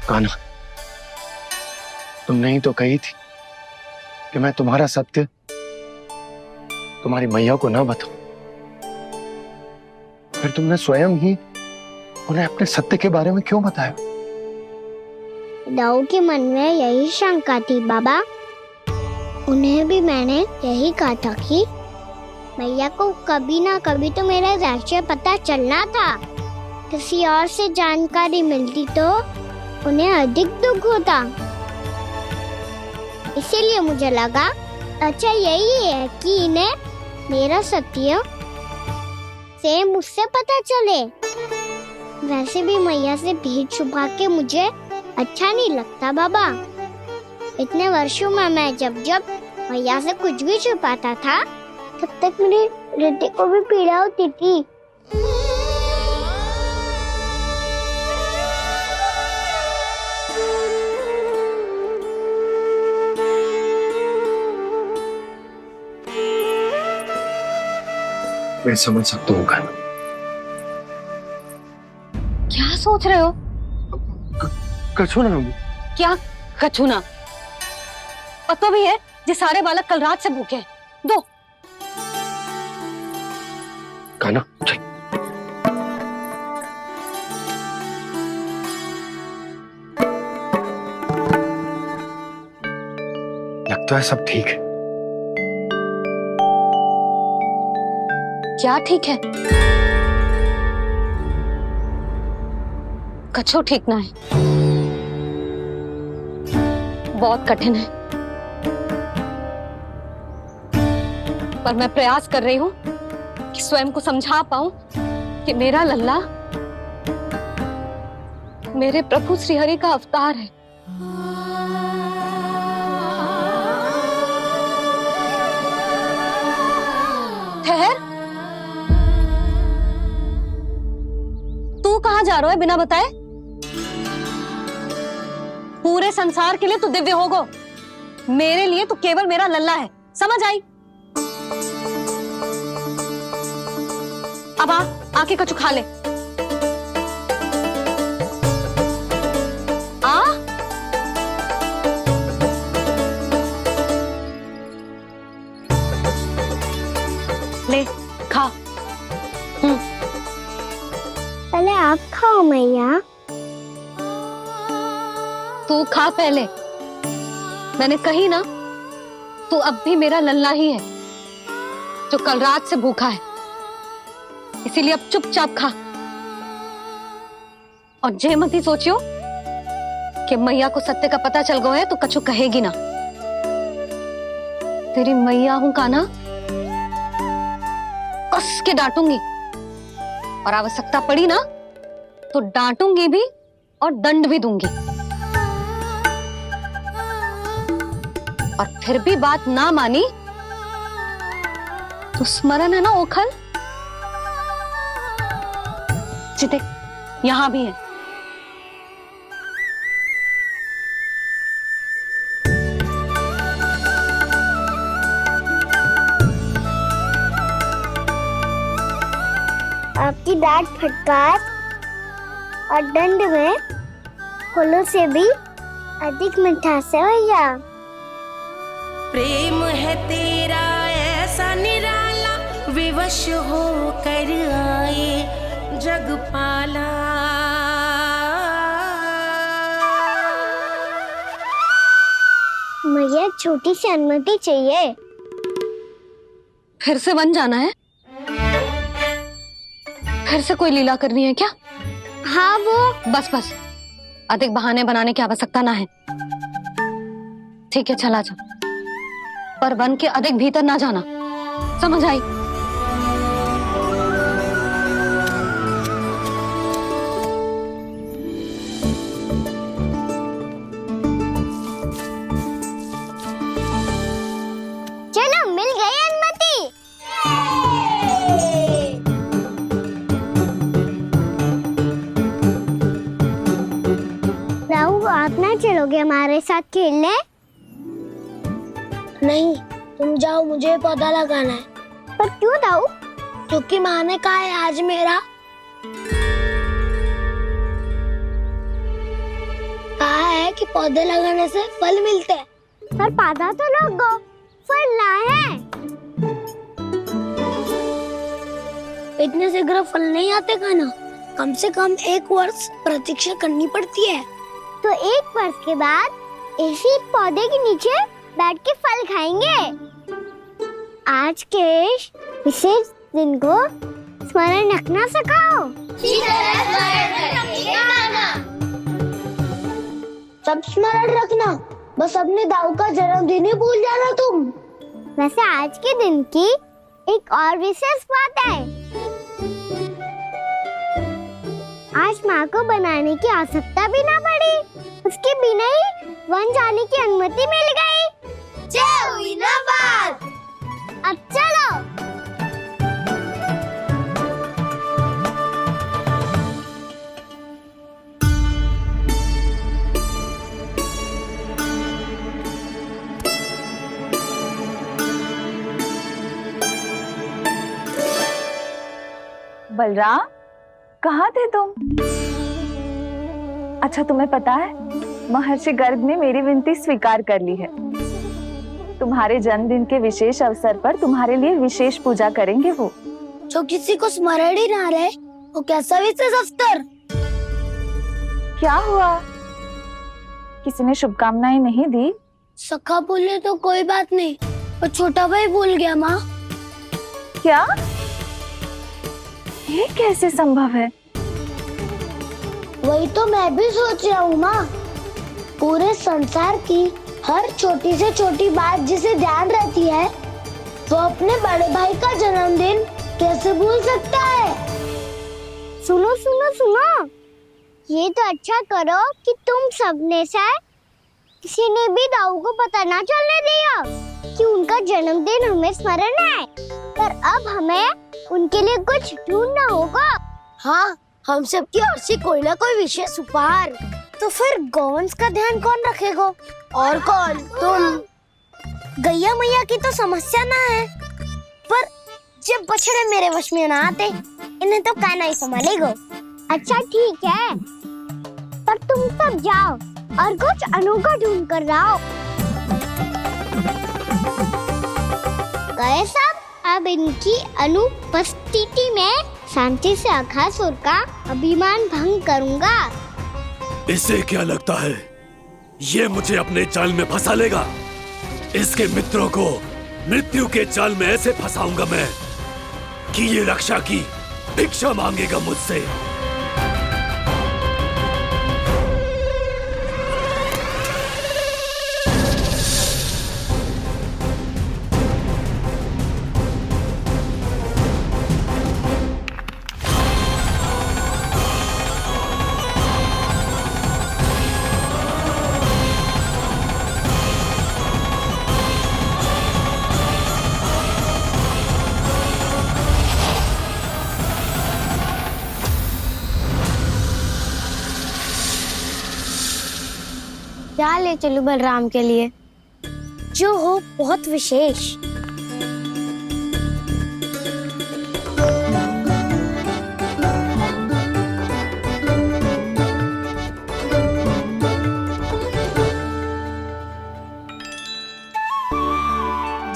कान्हा, तुमने ही तो कही थी कि मैं तुम्हारा सत्य तुम्हारी मैया को ना बताऊं। फिर तुमने स्वयं ही उन्हें अपने सत्य के बारे में क्यों बताया? दाऊ के मन में यही शंका थी बाबा। उन्हें भी मैंने यही कहा था कि मैया को कभी ना कभी तो मेरा रहस्य पता चलना था। किसी और से जानकारी मिलती तो उन्हें अधिक दुख होता। इसीलिए मुझे लगा अच्छा यही है कि इन्हें मेरा सत्य से मुझसे पता चले। वैसे भी मैया से भेद छुपा के मुझे अच्छा नहीं लगता बाबा। इतने वर्षों में मैं जब जब मैया से कुछ भी छुपाता था तब तक मेरे हृदय को भी पीड़ा होती थी। मैं समझ सकता हूँ कान्हा। क्या सोच रहे हो? कछु ना। क्या कछूना? पता भी है ये सारे बालक कल रात से भूखे हैं। दो। कान्हा चल। लगता है सब ठीक है। क्या ठीक है? कछु ठीक ना है। बहुत कठिन है, पर मैं प्रयास कर रही हूं कि स्वयं को समझा पाऊं कि मेरा लल्ला मेरे प्रभु श्रीहरि का अवतार है। ठहर, तू कहां जा रहा है बिना बताए? पूरे संसार के लिए तू दिव्य होगो, मेरे लिए तू केवल मेरा लल्ला है। समझ आई? अब आके कछु खा ले। आ ले खा। पहले आप खाओ मैया। तू खा पहले। मैंने कही ना, तू अब भी मेरा लल्ला ही है जो कल रात से भूखा है। इसीलिए अब चुपचाप खा। और जे मत ही सोचियो कि मैया को सत्य का पता चल गया है तो कछु कहेगी ना। तेरी मैया हूं कान्हा, कस के डांटूंगी और आवश्यकता पड़ी ना तो डांटूंगी भी और दंड भी दूंगी। और फिर भी बात ना मानी तो स्मरण है ना ओखल? देख, यहां भी है। आपकी डांट फटकार और दंड में फूलों से भी अधिक मिठास है भैया। प्रेम है तेरा ऐसा निराला, विवश हो कर आए जगपाला। मुझे छोटी सी अनुमति चाहिए। फिर से बन जाना है? फिर से कोई लीला करनी है क्या? हाँ वो बस बस, अधिक बहाने बनाने की आवश्यकता ना है। ठीक है चला जा, पर वन के अधिक भीतर ना जाना। समझ आई? चलो मिल गई अनुमति। राहु आप ना चलोगे हमारे साथ खेलने? नहीं, तुम जाओ, मुझे पौधा लगाना है। पर क्यों दाऊ? क्योंकि माँ ने कहा है आज मेरा कि पौधे लगाने से फल मिलते हैं। पर पौधा तो लगो, फल ना है। इतने शीघ्र फल नहीं आते खाना, कम से कम 1 वर्ष प्रतीक्षा करनी पड़ती है। तो 1 वर्ष के बाद इसी पौधे के नीचे बैठ के फल खाएंगे। आज के इस विशेष दिन को स्मरण रखना सिखाओ। सब स्मरण रखना, बस अपने दाऊ का जन्मदिन ही भूल जाना तुम। वैसे आज के दिन की एक और विशेष बात है। आज माँ को बनाने की आवश्यकता भी ना पड़ी, उसके बिना ही वन जाने की अनुमति मिल गई। जय हुई ना बात। अब चलो। बलराम, कहाँ थे तुम? अच्छा, तुम्हें पता है महर्षि गर्ग ने मेरी विनती स्वीकार कर ली है। तुम्हारे जन्मदिन के विशेष अवसर पर तुम्हारे लिए विशेष पूजा करेंगे वो। जो किसी को स्मरण ही ना रहे, वो कैसा विशेष अवसर? क्या हुआ? किसी ने शुभकामनाएं नहीं दी? सखा भूले तो कोई बात नहीं, पर छोटा भाई भूल गया माँ। क्या? ये कैसे संभव है? वही तो मैं भी सोच रहा हूँ माँ। पूरे संसार की हर छोटी से छोटी बात जिसे ध्यान रहती है, वो अपने बड़े भाई का जन्मदिन कैसे भूल सकता है? सुनो सुनो सुनो, ये तो अच्छा करो कि तुम सबने से किसी ने भी दाऊ को पता ना चलने दिया कि उनका जन्मदिन हमें स्मरण है। पर अब हमें उनके लिए कुछ ढूंढना होगा। हाँ, हम सबकी ओर से कोई ना कोई विशेष उपहार। तो फिर गौवंश का ध्यान कौन रखेगा? और कौन? तुम। गैया मैया की तो समस्या ना है, पर जब बछड़े मेरे वश में ना आते, इन्हें तो कान्हा ही संभालेगा। अच्छा ठीक है, पर तुम सब जाओ और कुछ अनोखा ढूंढ कर लाओ। गए सब। अब इनकी अनुपस्थिति में शांति से अघासुर का अभिमान भंग करूंगा। इसे क्या लगता है ये मुझे अपने जाल में फंसा लेगा? इसके मित्रों को मृत्यु के जाल में ऐसे फंसाऊंगा मैं कि ये रक्षा की भिक्षा मांगेगा मुझसे। क्या ले चलूं बलराम के लिए जो हो बहुत विशेष?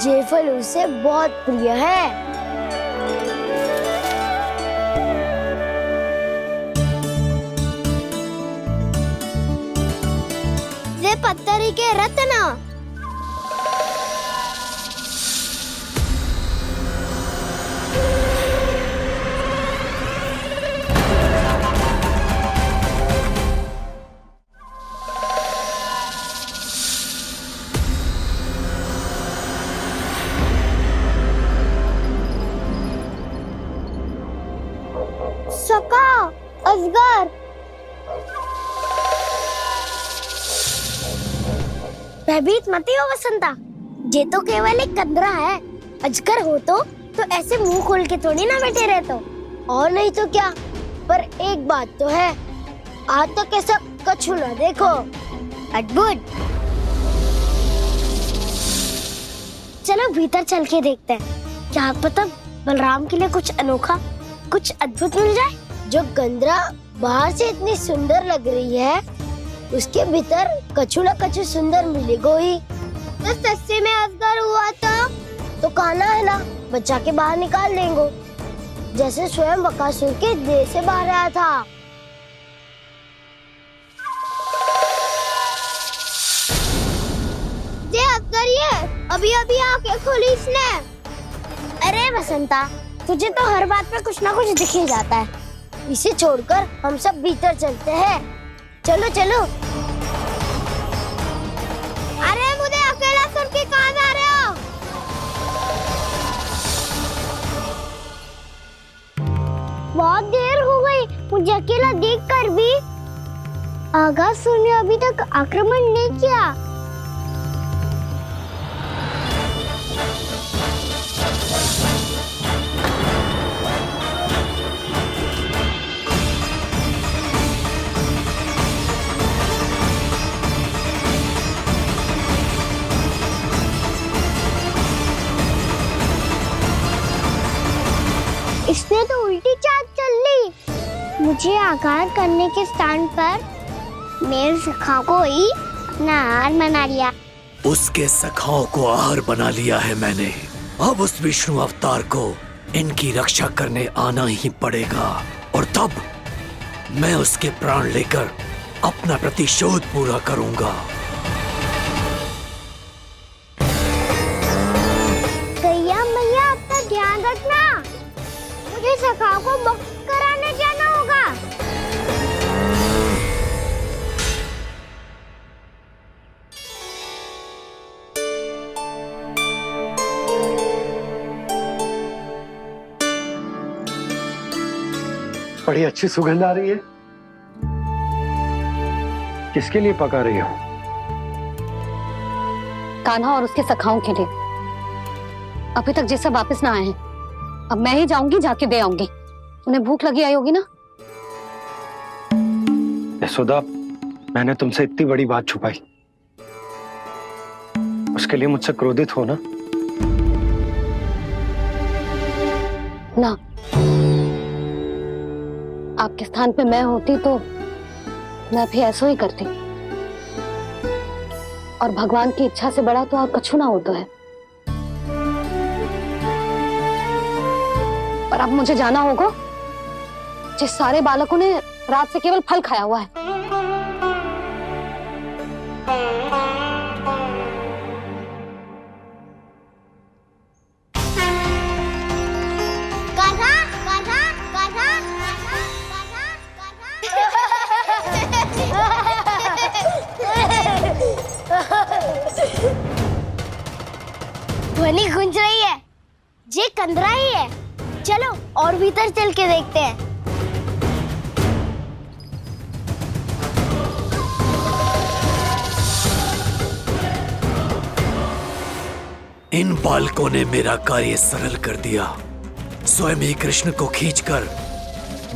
ये फल उसे बहुत प्रिय है। ये पत्थरी के रत्न। सका, अजगर। भयभीत मत हो वसंता, ये तो केवल एक कंदरा है। अजगर हो तो ऐसे मुंह खोल के थोड़ी ना बैठे रहते हो। और नहीं तो क्या, पर एक बात तो है, आज तक ऐसा कछु ना देखो। अद्भुत। चलो भीतर चल के देखते हैं, क्या पता बलराम के लिए कुछ अनोखा, कुछ अद्भुत मिल जाए। जो गंदरा बाहर से इतनी सुंदर लग रही है, उसके भीतर कछु न कछु सुंदर मिलेगा ही। तो सस्ते में अजगर हुआ तो कान्हा है ना, बच्चा के बाहर निकाल देंगे, जैसे स्वयं बकासुर के देह से बाहर आया था। ये अजगर ये अभी अभी आके खोली इसने। अरे बसंता, तुझे तो हर बात पे कुछ ना कुछ दिख ही जाता है। इसे छोड़कर हम सब भीतर चलते हैं। चलो चलो। अरे मुझे अकेला सुन के कहाँ जा रहे हो? बहुत देर हो गई मुझे अकेला देखकर भी। आगासुर ने अभी तक आक्रमण नहीं किया। इसने तो उल्टी चाल चल ली। मुझे आघात करने के स्थान पर मेरे सखा को ही अपना आहार बना लिया। उसके सखाओं को आहार बना लिया है मैंने। अब उस विष्णु अवतार को इनकी रक्षा करने आना ही पड़ेगा, और तब मैं उसके प्राण लेकर अपना प्रतिशोध पूरा करूंगा। गैया मैया, अपना ध्यान रखना। मुझे सखा को मुक्त कराने जाना होगा। बड़ी अच्छी सुगंध आ रही है। किसके लिए पका रही हो? कान्हा और उसके सखाओं के लिए। अभी तक जैसा वापस ना आए हैं, अब मैं ही जाऊंगी, जाके दे आऊंगी। उन्हें भूख लगी आई होगी ना। यशोदा, मैंने तुमसे इतनी बड़ी बात छुपाई, उसके लिए मुझसे क्रोधित हो ना? ना, आपके स्थान पे मैं होती तो मैं भी ऐसा ही करती। और भगवान की इच्छा से बड़ा तो और कछु ना होता है। पर अब मुझे जाना होगा। जिस सारे बालकों ने रात से केवल फल खाया हुआ है। कान्हा, कान्हा, कान्हा, ध्वनि गूंज रही है। ये कंदरा ही है। चलो और भीतर चल के देखते हैं। इन बालकों ने मेरा कार्य सरल कर दिया। स्वयं ही कृष्ण को खींचकर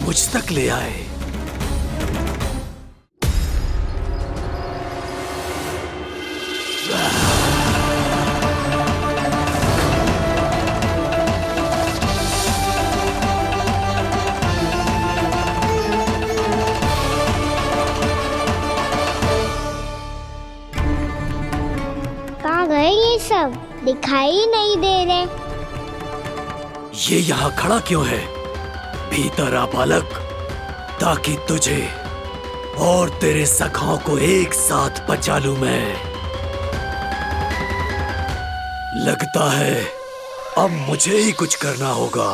मुझ तक ले आए। कहाँ गए ये सब? दिखाई नहीं दे रहे। ये यहाँ खड़ा क्यों है? भीतर आ बालक, ताकि तुझे और तेरे सखाओं को एक साथ बचा लूं मैं। लगता है अब मुझे ही कुछ करना होगा।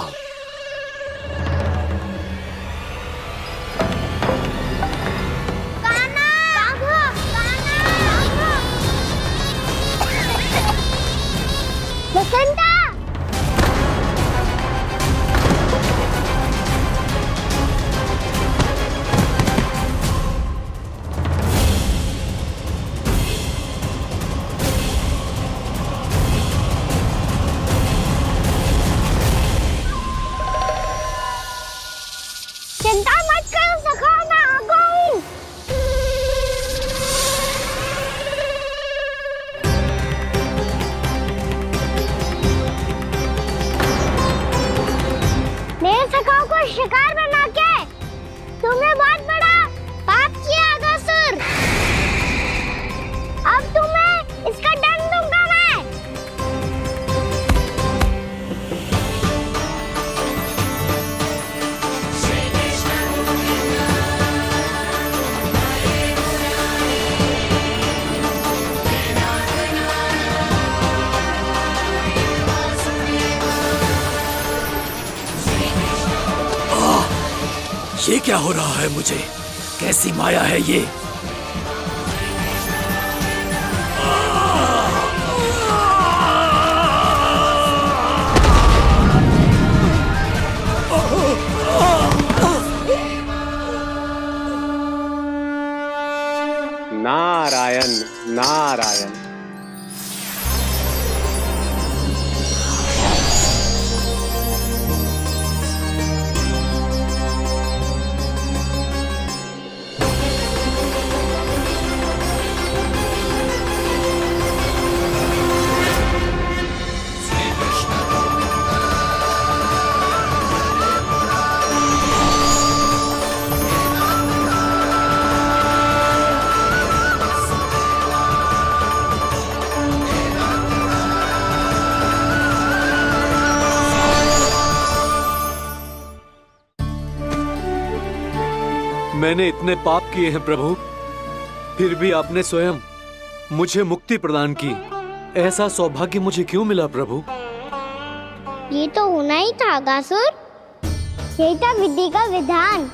बसंता! ये क्या हो रहा है मुझे? कैसी माया है ये? नारायण नारायण। मैंने इतने पाप किए हैं प्रभु, फिर भी आपने स्वयं मुझे मुक्ति प्रदान की। ऐसा सौभाग्य मुझे क्यों मिला प्रभु? ये तो होना ही था अगासुर। यही था विधि का विधान।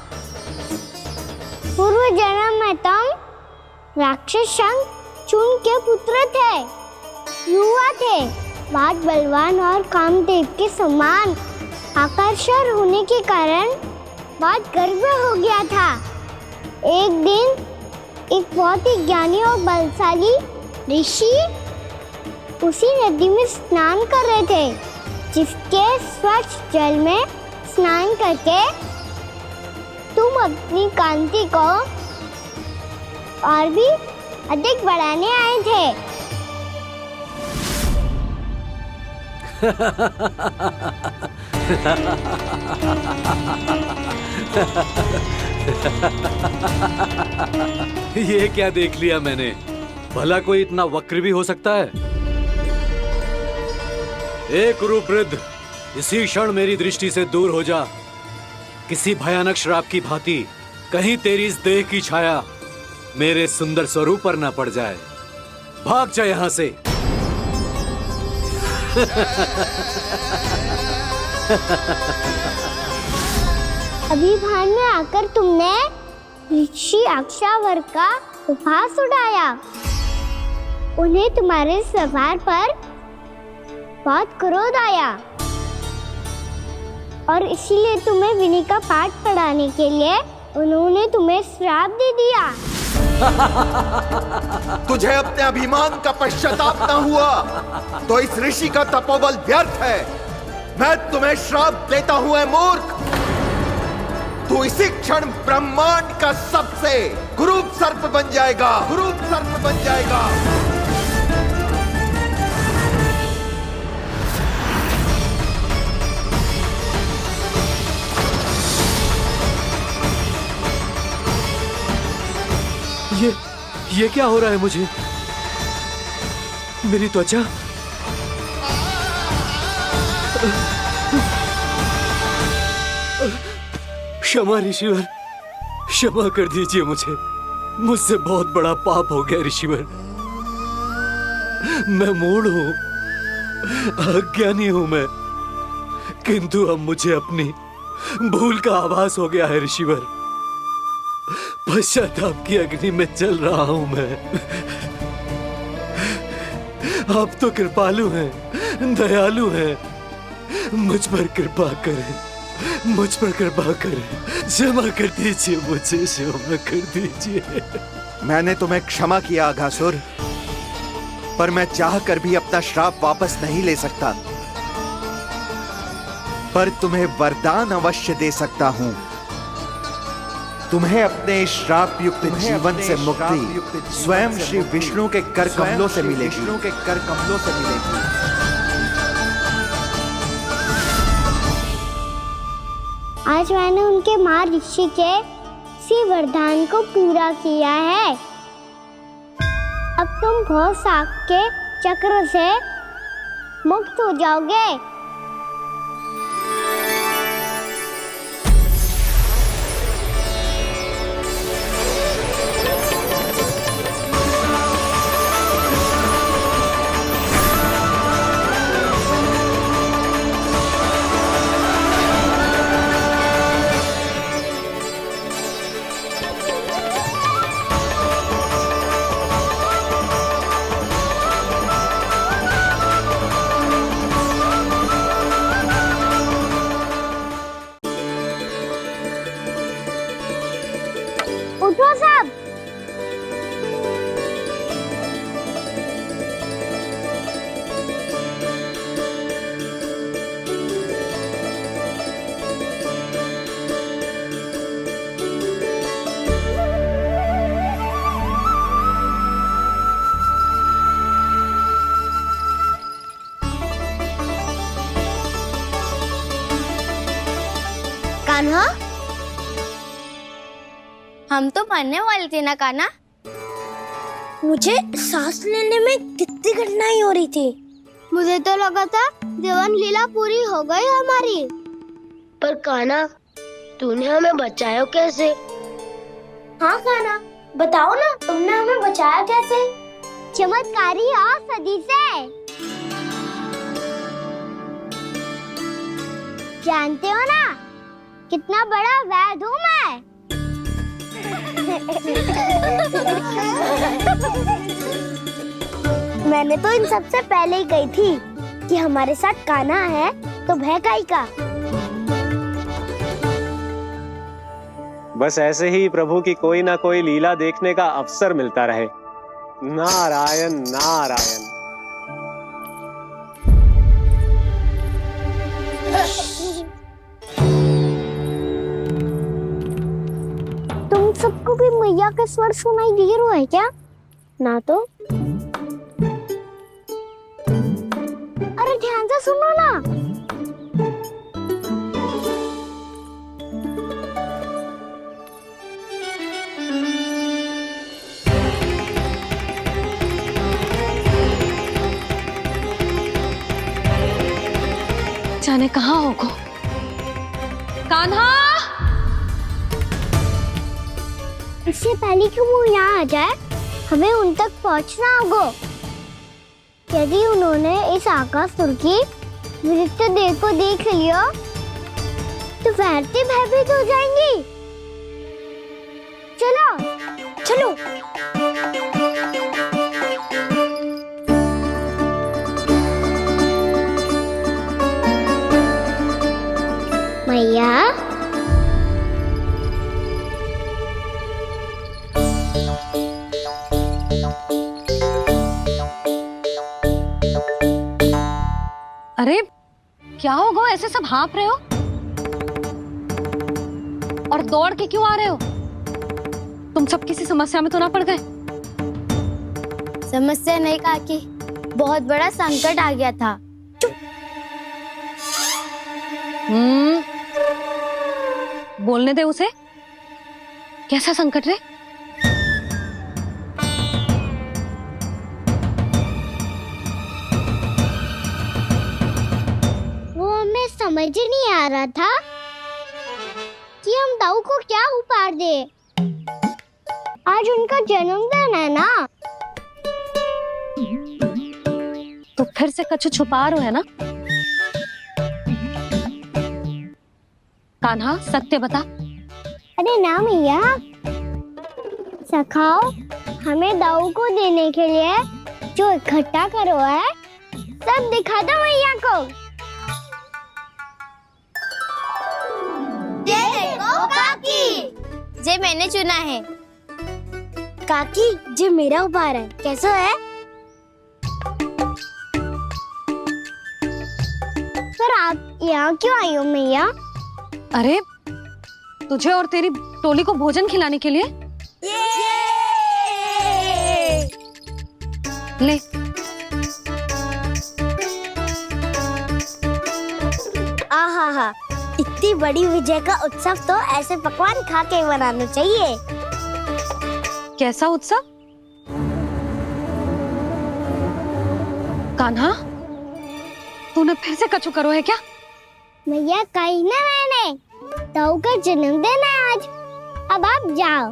पूर्व जन्म में तुम राक्षस शंखचूड़ के पुत्र थे, युवा थे, बहुत बलवान और कामदेव के समान आकर्षण होने के कारण बहुत गर्व हो गया था। एक दिन एक बहुत ही ज्ञानी और बलशाली ऋषि उसी नदी में स्नान कर रहे थे, जिसके स्वच्छ जल में स्नान करके तुम अपनी कांति को और भी अधिक बढ़ाने आए थे। ये क्या देख लिया मैंने? भला कोई इतना वक्र भी हो सकता है? एक कुरुवृद्ध, इसी क्षण मेरी दृष्टि से दूर हो जा। किसी भयानक श्राप की भांति कहीं तेरी इस देह की छाया मेरे सुंदर स्वरूप पर न पड़ जाए। भाग जा यहाँ से। अभी भान में आकर तुमने ऋषि अक्षावर का उपहास उड़ाया। उन्हें तुम्हारे व्यवहार पर बहुत क्रोध आया और इसीलिए तुम्हें विनय का पाठ पढ़ाने के लिए उन्होंने तुम्हें श्राप दे दिया। तुझे अपने अभिमान का पश्चाताप न हुआ तो इस ऋषि का तपोबल व्यर्थ है। मैं तुम्हें श्राप देता हूं ऐ मूर्ख। तू इसी क्षण ब्रह्मांड का सबसे कुरूप सर्प बन जाएगा, कुरूप सर्प बन जाएगा। ये क्या हो रहा है मुझे? मेरी त्वचा क्षमा ऋषिवर, क्षमा कर दीजिए मुझे। मुझसे बहुत बड़ा पाप हो गया ऋषिवर। मैं मूढ़ हूं, अज्ञानी हूं मैं, किंतु अब मुझे अपनी भूल का आभास हो गया है ऋषिवर। पश्चाताप की अग्नि में जल रहा हूं मैं। आप तो कृपालु हैं, दयालु हैं, मुझ पर कृपा करें, मुझ पर कृपा करें। क्षमा कर दीजिए मुझे, क्षमा कर दीजिए। मैंने तुम्हें क्षमा किया अघासुर, पर मैं चाहकर भी अपना श्राप वापस नहीं ले सकता। पर तुम्हें वरदान अवश्य दे सकता हूं। तुम्हें अपने श्राप युक्त जीवन से मुक्ति स्वयं श्री विष्णु के कर कमलों से मिलेगी, विष्णु के कर कमलों से मिलेगी। आज मैंने उनके महर्षि के इसी वरदान को पूरा किया है। अब तुम भव साग के चक्र से मुक्त हो जाओगे। कान्हा, हम तो मरने वाले थे ना कान्हा। मुझे सांस लेने में कितनी कठिनाई हो रही थी। मुझे तो लगा था जीवन लीला पूरी हो गई हमारी। पर कान्हा, तूने हमें बचाया कैसे? हाँ कान्हा, बताओ ना, तुमने हमें बचाया कैसे? चमत्कारी और सदी से। जानते हो ना कितना बड़ा वैद्य हूँ मैं। मैंने तो इन सबसे पहले ही कही थी कि हमारे साथ कान्हा है तो भय काई का। बस ऐसे ही प्रभु की कोई ना कोई लीला देखने का अवसर मिलता रहे। नारायण नारायण। तुम सबको भी मैया के स्वर सुनाई दे रहा है क्या? ना तो। अरे ध्यान से सुनो ना। जाने कहाँ होगो। कान्हा, इससे पहले कि वो यहाँ आ जाए, हमें उन तक पहुँचना होगा। यदि उन्होंने इस आकासुर की नृत्य देह को देख लिया, तो वैरती भयभीत हो जाएंगी। चलो, चलो। मैया, अरे क्या होगा, ऐसे सब हाँफ रहे हो और दौड़ के क्यों आ रहे हो? तुम सब किसी समस्या में तो ना पड़ गए? समस्या नहीं काकी, बहुत बड़ा संकट आ गया था। बोलने दे उसे। कैसा संकट रे? वो हमें समझ ही नहीं आ रहा था कि हम दाऊ को क्या उपहार दे। आज उनका जन्मदिन है ना। तो फिर से कछु छुपा रहे हो है ना? कान्हा, सत्य बता। अरे ना मैया, सखाओ, हमें दाऊ को देने के लिए जो इकट्ठा करो है, सब दिखा दो मैया को। देखो काकी, जे मैंने चुना है। काकी, जे मेरा उपहार है, कैसा है? पर आप यहाँ क्यों आई हो मैया? अरे तुझे और तेरी टोली को भोजन खिलाने के लिए। ले। आहा, इतनी बड़ी विजय का उत्सव तो ऐसे पकवान खा के मनाना चाहिए। कैसा उत्सव? कान्हा, तूने फिर से कछु करो है क्या? भैया, कही ना मैंने, दाऊ का जन्मदिन है आज। अब आप जाओ,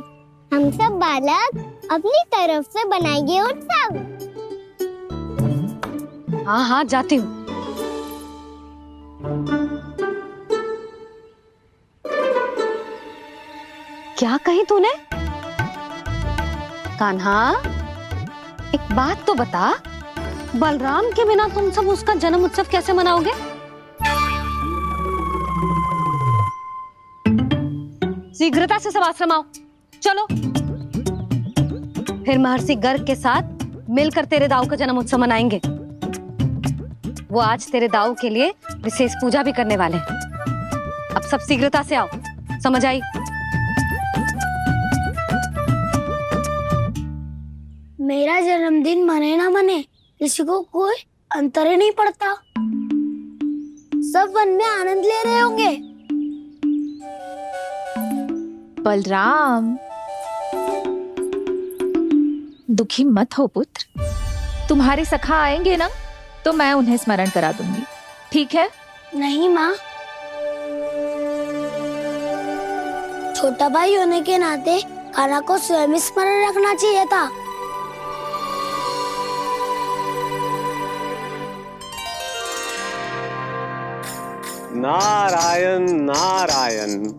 हम सब बालक अपनी तरफ से बनाएंगे उत्सव। हाँ हाँ, जाती हूँ। क्या कही तूने? कान्हा, एक बात तो बता, बलराम के बिना तुम सब उसका जन्म उत्सव कैसे मनाओगे? शीघ्रता से सब आश्रम आओ, चलो। फिर महर्षि गर्ग के साथ मिलकर तेरे दाऊ का जन्म उत्सव मनाएंगे। वो आज तेरे दाऊ के लिए विशेष पूजा भी करने वाले हैं। अब सब शीघ्रता से आओ, समझ आई? मेरा जन्मदिन मने ना मने, किसी को कोई अंतर ही नहीं पड़ता। सब वन में आनंद ले रहे होंगे। बलराम, दुखी मत हो पुत्र। तुम्हारे सखा आएंगे ना तो मैं उन्हें स्मरण करा दूंगी, ठीक है? नहीं माँ, छोटा भाई होने के नाते कान्हा को स्वयं स्मरण रखना चाहिए था। नारायण नारायण।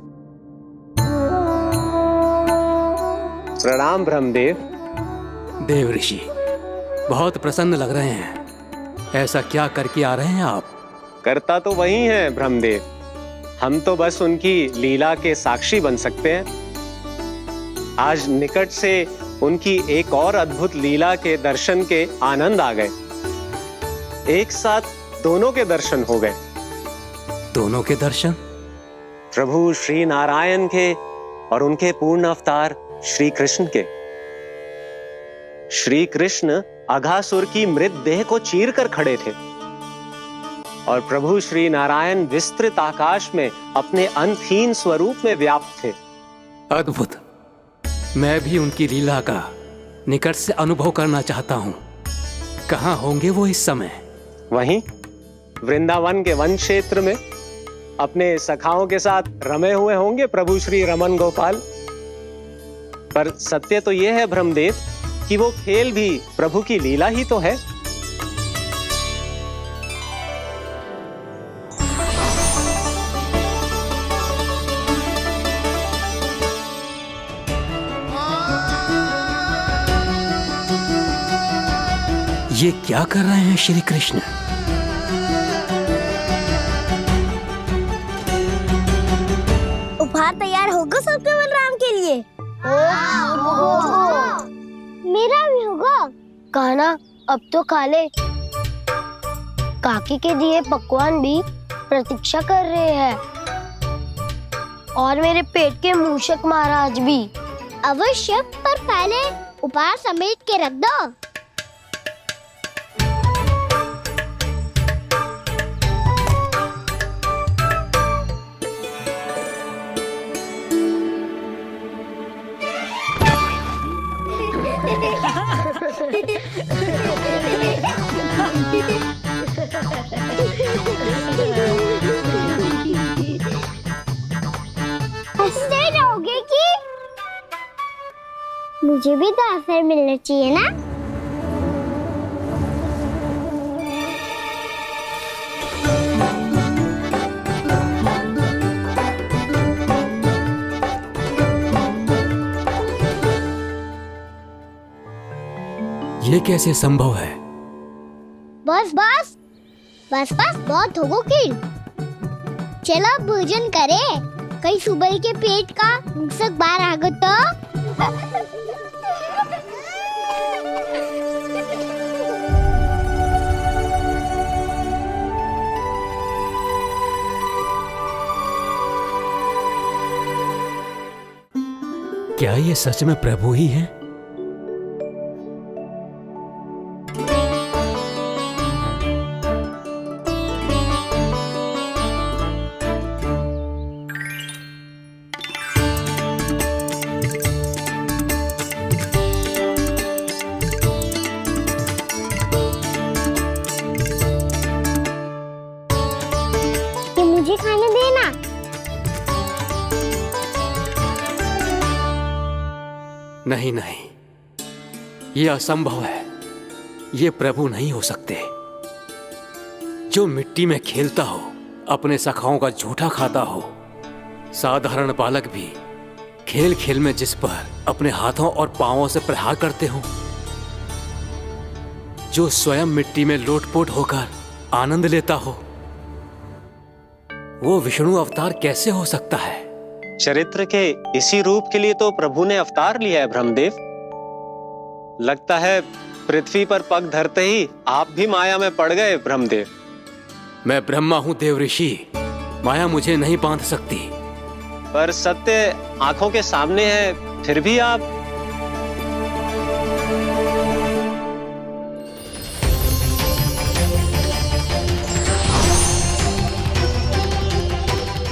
प्रणाम ब्रह्मदेव। देव ऋषि, बहुत प्रसन्न लग रहे हैं। ऐसा क्या करके आ रहे हैं आप? करता तो वही है ब्रह्मदेव, हम तो बस उनकी लीला के साक्षी बन सकते हैं। आज निकट से उनकी एक और अद्भुत लीला के दर्शन के आनंद आ गए। एक साथ दोनों के दर्शन हो गए। दोनों के दर्शन? प्रभु श्री नारायण के और उनके पूर्ण अवतार श्री कृष्ण के। श्री कृष्ण अघासुर की मृत देह को चीर कर खड़े थे और प्रभु श्री नारायण विस्तृत आकाश में अपने अंतहीन स्वरूप में व्याप्त थे। अद्भुत। मैं भी उनकी लीला का निकट से अनुभव करना चाहता हूँ। कहाँ होंगे वो इस समय? वहीं वृंदावन के वन क्षेत्र में अपने सखाओं के साथ रमे हुए होंगे प्रभु श्री रमन गोपाल। पर सत्य तो यह है ब्रह्मदेव कि वो खेल भी प्रभु की लीला ही तो है। ये क्या कर रहे हैं श्री कृष्ण? उपहार तैयार होगा सबके बलराम के लिए? मेरा भी होगा। कान्हा अब तो खा ले। काकी के दिए पकवान भी प्रतीक्षा कर रहे हैं और मेरे पेट के मूषक महाराज भी। अवश्य, पर पहले उपहार समेट के रख दो। हंसते रहोगे कि? मुझे भी तो अवसर मिलना चाहिए ना। ये कैसे संभव है? बस बस बस बस, बहुत हो गई। चलो भोजन करे, कहीं सुबह के पेट का मूषक बाहर आ गया तो। क्या ये सच में प्रभु ही हैं? मुझे खाने देना। नहीं नहीं, ये असंभव है। ये प्रभु नहीं हो सकते। जो मिट्टी में खेलता हो, अपने सखाओं का झूठा खाता हो, साधारण बालक भी खेल खेल में जिस पर अपने हाथों और पांवों से प्रहार करते हो, जो स्वयं मिट्टी में लोटपोट होकर आनंद लेता हो, वो विष्णु अवतार कैसे हो सकता है? चरित्र के इसी रूप के लिए तो प्रभु ने अवतार लिया है ब्रह्मदेव। लगता है पृथ्वी पर पग धरते ही आप भी माया में पड़ गए ब्रह्मदेव। मैं ब्रह्मा हूं देव ऋषि, माया मुझे नहीं बांध सकती। पर सत्य आंखों के सामने है, फिर भी आप।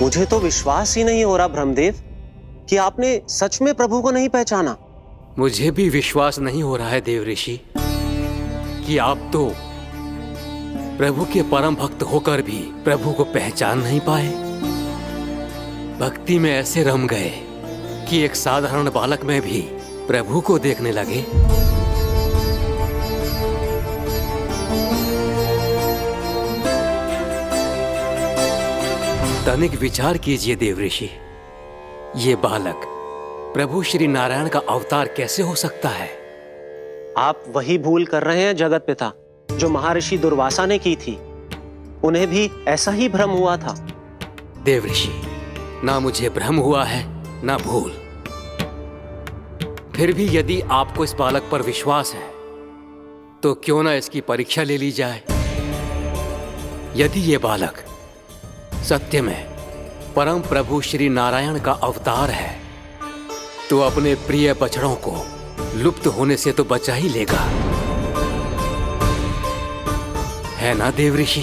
मुझे तो विश्वास ही नहीं हो रहा ब्रह्मदेव कि आपने सच में प्रभु को नहीं पहचाना। मुझे भी विश्वास नहीं हो रहा है देव ऋषि कि आप तो प्रभु के परम भक्त होकर भी प्रभु को पहचान नहीं पाए। भक्ति में ऐसे रम गए कि एक साधारण बालक में भी प्रभु को देखने लगे। तनिक विचार कीजिए देव ऋषि, ये बालक प्रभु श्री नारायण का अवतार कैसे हो सकता है? आप वही भूल कर रहे हैं जगत पिता जो महर्षि दुर्वासा ने की थी। उन्हें भी ऐसा ही भ्रम हुआ था। देव ऋषि, ना मुझे भ्रम हुआ है ना भूल। फिर भी यदि आपको इस बालक पर विश्वास है तो क्यों ना इसकी परीक्षा ले ली जाए। यदि ये बालक सत्य में परम प्रभु श्री नारायण का अवतार है तो अपने प्रिय बछड़ों को लुप्त होने से तो बचा ही लेगा, है ना देव ऋषि?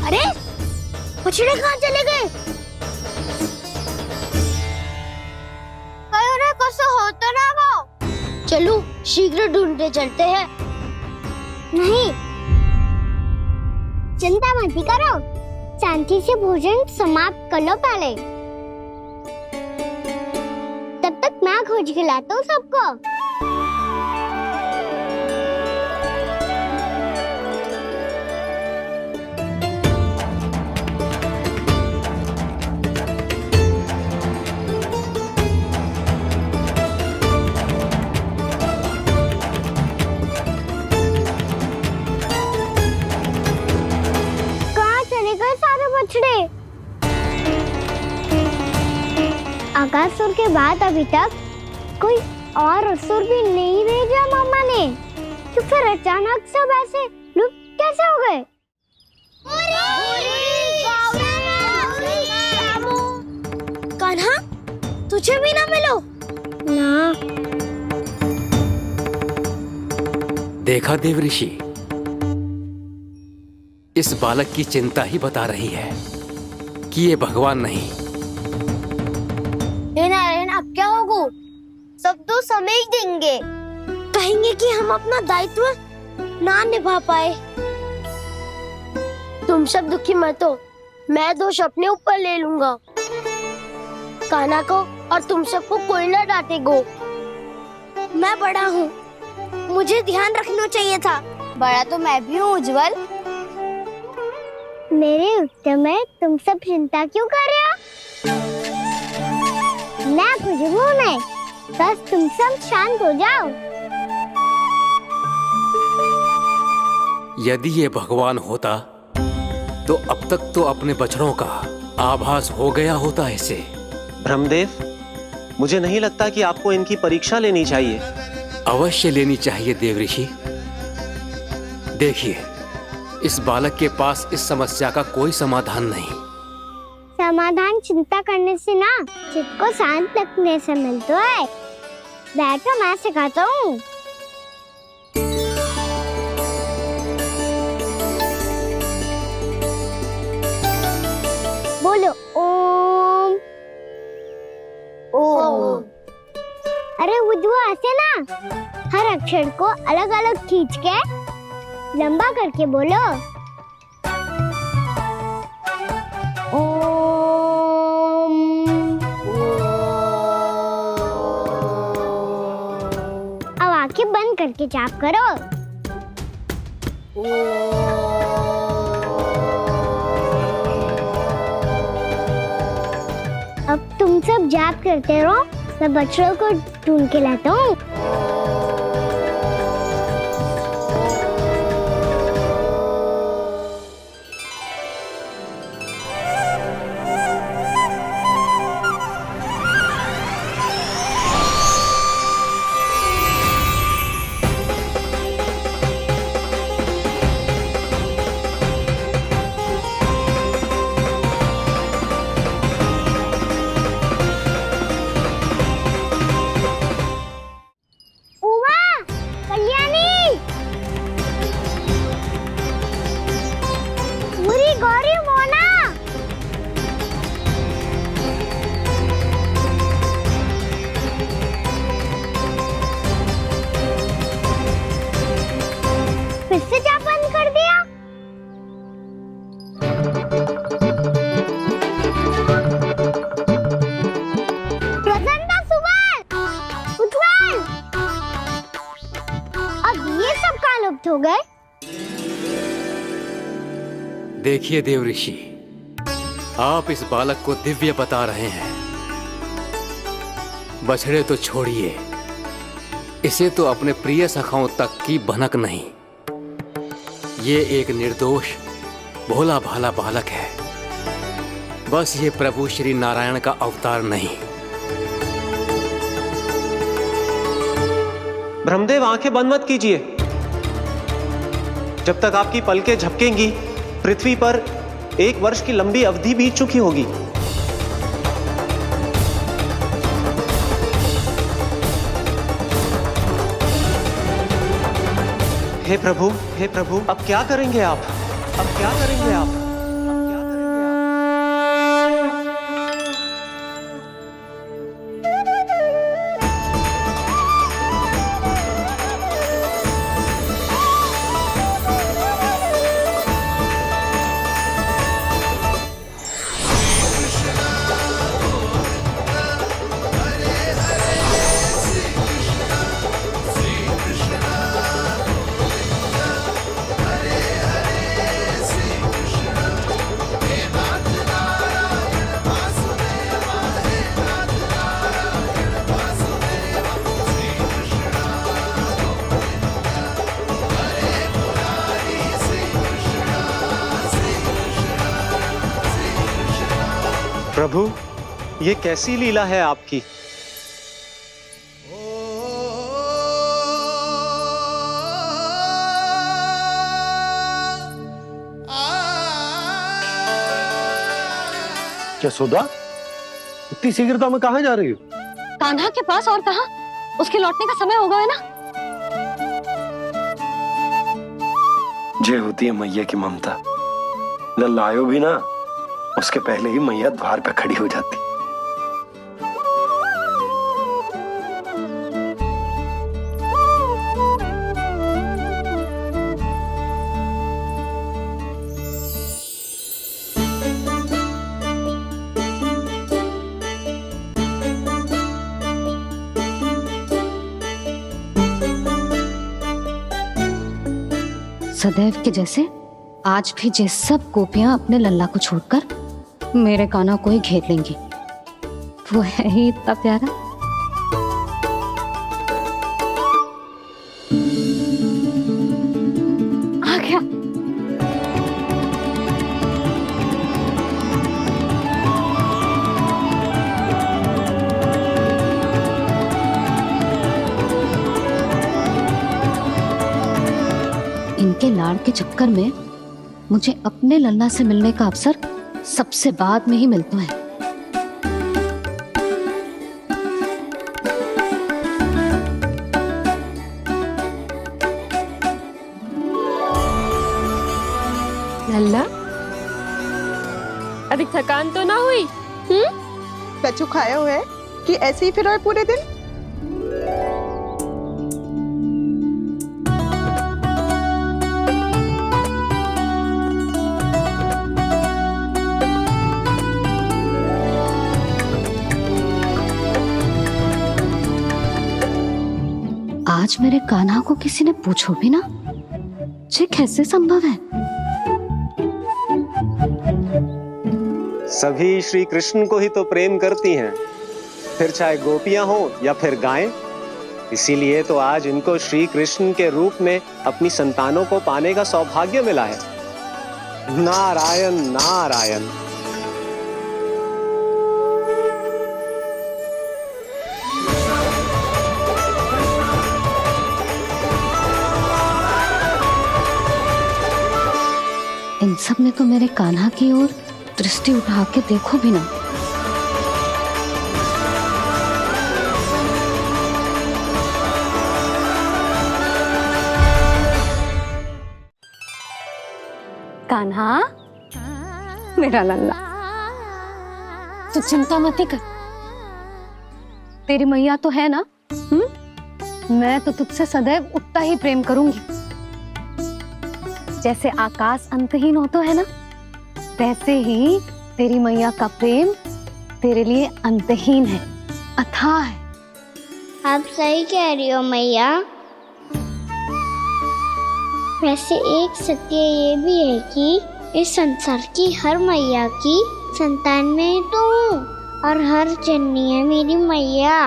अरे बछड़े कहाँ चले गए? हो तो ना वो। चलो शीघ्र ढूंढने चलते हैं। नहीं, चिंता मत करो, शांति से भोजन समाप्त कर लो पहले। तब तक मैं खोज के लाता हूँ सबको। आकासुर के बाद अभी तक कोई और असुर भी नहीं भेजा मामा ने, तो फिर अचानक सब ऐसे लुप्त कैसे हो गए? कान्हा, तुझे भी ना मिलो ना। देखा देव ऋषि, इस बालक की चिंता ही बता रही है कि ये भगवान नहीं। हे नारायण, अब क्या होगा? सब तो समझ देंगे, कहेंगे कि हम अपना दायित्व ना निभा पाए। तुम सब दुखी मत हो, मैं दोष अपने ऊपर ले लूंगा। कान्हा को और तुम सबको कोई ना डांटेगो। मैं बड़ा हूँ, मुझे ध्यान रखना चाहिए था। बड़ा तो मैं भी हूँ उज्जवल। मेरे उत्तर में तुम सब चिंता क्यों कर रहे हो? मैं कुछ नहीं, बस तुम सब शांत हो जाओ। यदि ये भगवान होता तो अब तक तो अपने बछड़ों का आभास हो गया होता इसे। ब्रह्मदेव, मुझे नहीं लगता कि आपको इनकी परीक्षा लेनी चाहिए। अवश्य लेनी चाहिए देव ऋषि। देखिए, इस बालक के पास इस समस्या का कोई समाधान नहीं। समाधान चिंता करने से ना, चित्त को शांत रखने से मिलता है। बैठो, मैं सिखाता हूँ। बोलो ओम। ओम। अरे उज्जवा, ऐसे ना हर अक्षर को अलग अलग खींच के लंबा करके बोलो। अब आंखें बंद करके जाप करो। अब तुम सब जाप करते रहो, मैं बच्चों को ढूंढ के लाता हूँ। हो गए? देखिए देव ऋषि, आप इस बालक को दिव्य बता रहे हैं। बछड़े तो छोड़िए, इसे तो अपने प्रिय सखाओं तक की भनक नहीं। ये एक निर्दोष भोला भाला बालक है, बस ये प्रभु श्री नारायण का अवतार नहीं। ब्रह्मदेव, आंखें बंद मत कीजिए। जब तक आपकी पलकें झपकेंगी, पृथ्वी पर 1 वर्ष की लंबी अवधि बीत चुकी होगी। हे प्रभु, अब क्या करेंगे आप? अब क्या करेंगे आप? प्रभु, ये कैसी लीला है आपकी? यशोदा, इतनी शीघ्रता में कहाँ जा रही हो? कान्हा के पास, और कहाँ? उसके लौटने का समय होगा है ना। जे होती है मैया की ममता, लल्लायो भी ना, उसके पहले ही मैया द्वार पे खड़ी हो जाती। सदैव के जैसे आज भी जे सब गोपियां अपने लल्ला को छोड़कर मेरे कान्हा को ही घेर लेंगी। वो है ही इतना प्यारा। आ गया। इनके लाड़ के चक्कर में मुझे अपने लल्ला से मिलने का अवसर सबसे बाद में ही मिलता है। लल्ला, अधिक थकान तो ना हुई? कछु खाया हुआ है कि ऐसे ही फिर पूरे दिन? आज मेरे कान्हा को किसी ने पूछो भी ना, ये कैसे संभव है? सभी श्री कृष्ण को ही तो प्रेम करती हैं, फिर चाहे गोपियां हो या फिर गायें। इसीलिए तो आज इनको श्री कृष्ण के रूप में अपनी संतानों को पाने का सौभाग्य मिला है। नारायण नारायण। इन सब ने तो मेरे कान्हा की ओर दृष्टि उठा के देखो भी ना। कान्हा, मेरा लल्ला, तू चिंता मत कर। तेरी मैया तो है ना, मैं तो तुझसे सदैव उतना ही प्रेम करूंगी। जैसे आकाश अंतहीन होता है ना, वैसे ही तेरी मैया का प्रेम तेरे लिए अंतहीन है, अथाह है। आप सही कह रही हो मैया। वैसे एक सत्य ये भी है कि इस संसार की हर मैया की संतान में तो हूँ और हर जननी है मेरी मैया।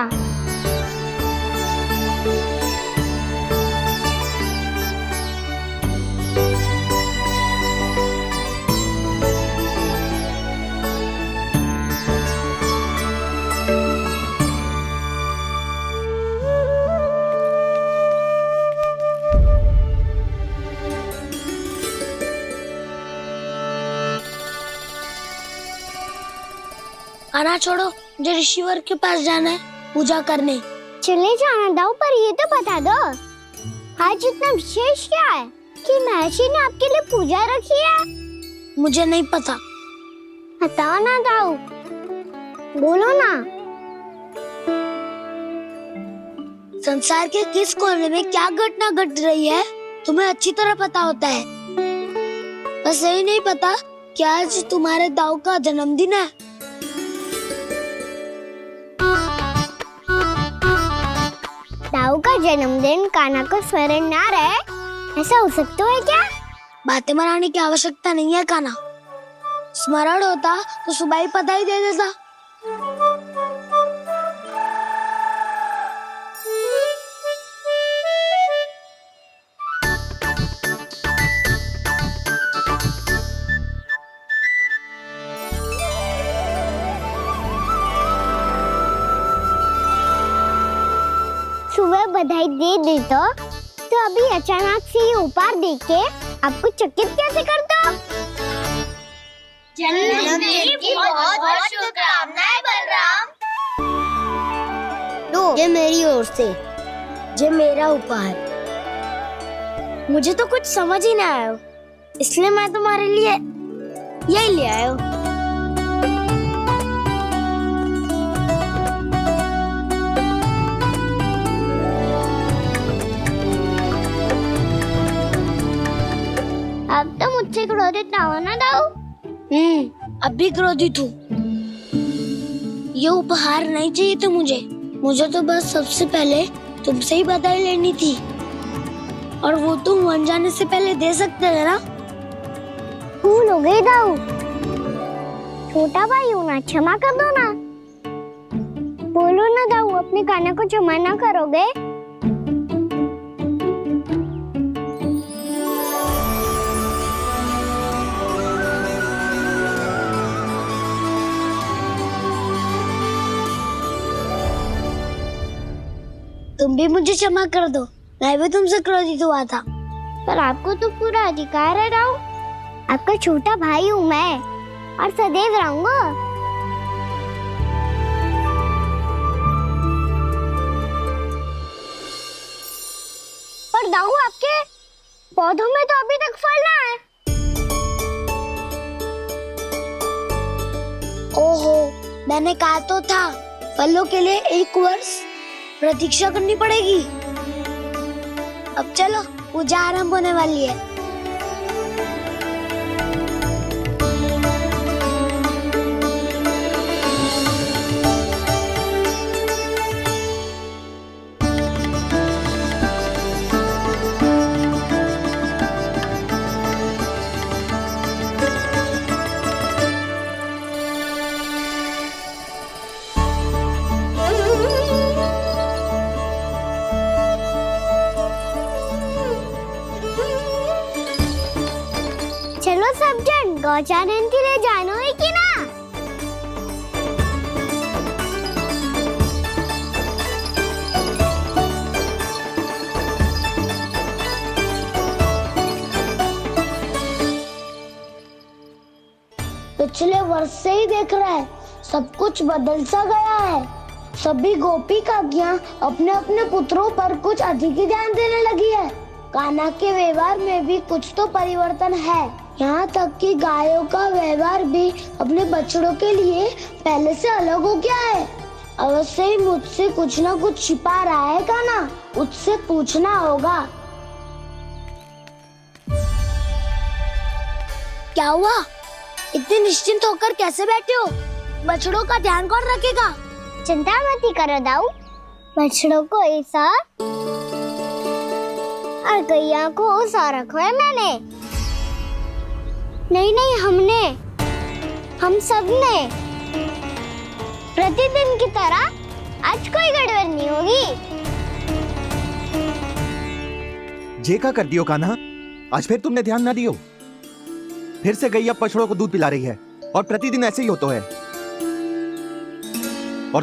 आना छोड़ो, मुझे ऋषिवर के पास जाना है पूजा करने। चले जाना दाऊ, पर ये तो बता दो आज इतना विशेष क्या है कि महर्षि ने आपके लिए पूजा रखी है? मुझे नहीं पता। बताओ ना दाऊ, बोलो ना। संसार के किस कोने में क्या घटना घट रही है तुम्हें अच्छी तरह पता होता है। बस यही नहीं पता कि आज तुम्हारे दाऊ का जन्मदिन है। दाऊ का जन्मदिन कान्हा को स्मरण ना रहे, ऐसा हो सकता है क्या? बातें बनाने की आवश्यकता नहीं है कान्हा। स्मरण होता तो सुबह ही पता ही दे देता। सुबह बधाई दे देता तो अभी अचानक से ये उपहार देख के आपको चकित कैसे कर दो? जन्मदिन की बहुत-बहुत शुभकामनाएं बलराम। दो, ये मेरी ओर से, ये मेरा उपहार। मुझे तो कुछ समझ ही ना आया, इसलिए मैं तुम्हारे लिए यही ले आया हूँ। अब तो मुझसे क्रोधित ना हो ना दाऊ। अब भी क्रोधित हूँ। ये उपहार नहीं चाहिए था मुझे तो बस सबसे पहले तुमसे ही बधाई लेनी थी, और वो तुम बन जाने से पहले दे सकते थे ना। भूल हो गई दाऊ, छोटा भाई हूँ ना, क्षमा कर दो ना। बोलो ना दाऊ, अपने कान्हा को क्षमा ना करोगे? तुम भी मुझे क्षमा कर दो, मैं भी तुमसे क्रोधित हुआ था। पर आपको तो पूरा अधिकार है दाऊ, आपका छोटा भाई हूँ मैं और सदैव रहूंगा। पर दाऊ, आपके पौधों में तो अभी तक फल ना है। ओहो, मैंने कहा तो था फलों के लिए 1 वर्ष प्रतीक्षा करनी पड़ेगी। अब चलो, पूजा आरंभ होने वाली है। चलो सब जन गौचारण के लिए जानो है कि ना? पिछले वर्ष से ही देख रहा है, सब कुछ बदल सा गया है। सभी गोपी काकियां अपने अपने पुत्रों पर कुछ अधिक ही ध्यान देने लगी है। कान्हा के व्यवहार में भी कुछ तो परिवर्तन है। यहाँ तक कि गायों का व्यवहार भी अपने बछड़ों के लिए पहले से अलग हो गया है। अवश्य ही मुझसे कुछ ना कुछ छिपा रहा है कान्हा, उससे पूछना होगा। क्या हुआ? इतने निश्चिंत होकर कैसे बैठे हो? बछड़ों का ध्यान कौन रखेगा? चिंता मत करो दाऊ, बछड़ों को ऐसा और गैया को उसा रखा है मैंने। नहीं, हमने, हम सब ने। प्रतिदिन की तरह आज कोई गड़बड़ नहीं होगी। जे का कर दियो कान्हा, आज फिर तुमने ध्यान ना दियो। फिर से गैया बछड़ों को दूध पिला रही है और प्रतिदिन ऐसे ही होता है। और